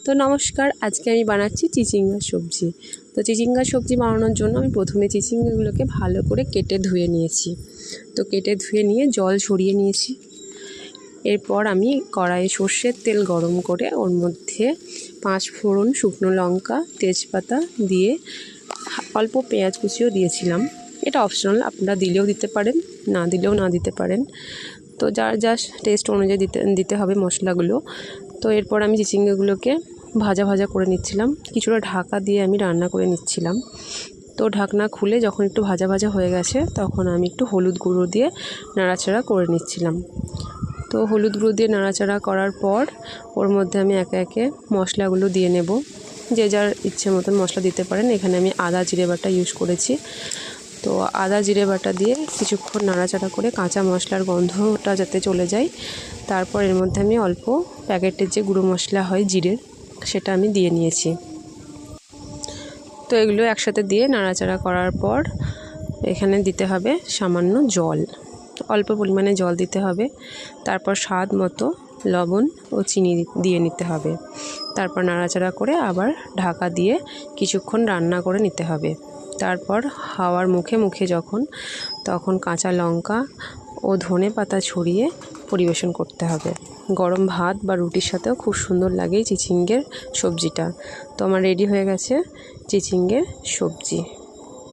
তো নমস্কার, আজকে আমি বানাচ্ছি চিচিঙ্গার সবজি। তো চিচিঙ্গার সবজি বানানোর জন্য আমি প্রথমে চিচিঙ্গাগুলোকে ভালো করে কেটে ধুয়ে নিয়েছি। তো কেটে ধুয়ে নিয়ে জল ঝরিয়ে নিয়েছি। এরপর আমি কড়াইয়ে সর্ষের তেল গরম করে ওর মধ্যে 5 ফোড়ন, শুকনো লঙ্কা, তেজপাতা দিয়ে অল্প পেঁয়াজ কুচিও দিয়েছিলাম। এটা অপশনাল, আপনারা দিলেও দিতে পারেন, না দিলেও না দিতে পারেন। তো যার টেস্ট অনুযায়ী দিতে হবে মশলাগুলো। তো এরপর আমি চিচিঙ্গাগুলোকে ভাজা ভাজা করে নিচ্ছিলাম, কিছুটা ঢাকা দিয়ে আমি রান্না করে নিচ্ছিলাম। তো ঢাকনা খুলে যখন একটু ভাজা ভাজা হয়ে গেছে তখন আমি একটু হলুদ গুঁড়ো দিয়ে নাড়াচাড়া করে নিচ্ছিলাম। তো হলুদ গুঁড়ো দিয়ে নাড়াচাড়া করার পর ওর মধ্যে আমি একে একে মশলাগুলো দিয়ে নেব। যে যার ইচ্ছে মতন মশলা দিতে পারেন। এখানে আমি আদা জিরে বাটা ইউজ করেছি। তো আদা জিরে বাটা দিয়ে কিছুক্ষণ নাড়াচাড়া করে কাঁচা মশলার গন্ধটা যাতে চলে যায়, তারপর এর মধ্যে আমি অল্প প্যাকেটের যে গুঁড়ো মশলা হয় জিরের, সেটা আমি দিয়ে নিয়েছি। তো এগুলো একসাথে দিয়ে নাড়াচাড়া করার পর এখানে দিতে হবে সামান্য জল, অল্প পরিমাণে জল দিতে হবে। তারপর স্বাদ মতো লবণ ও চিনি দিয়ে নিতে হবে। তারপর নাড়াচাড়া করে আবার ঢাকা দিয়ে কিছুক্ষণ রান্না করে নিতে হবে। তারপর হাওয়ার মুখে মুখে তখন কাঁচা লঙ্কা ও ধনে পাতা ছড়িয়ে পরিবেশন করতে হবে। গরম ভাত বা রুটির সাথেও খুব সুন্দর লাগে চিচিঙ্গের সবজিটা। তো আমার রেডি হয়ে গেছে চিচিঙ্গের সবজি।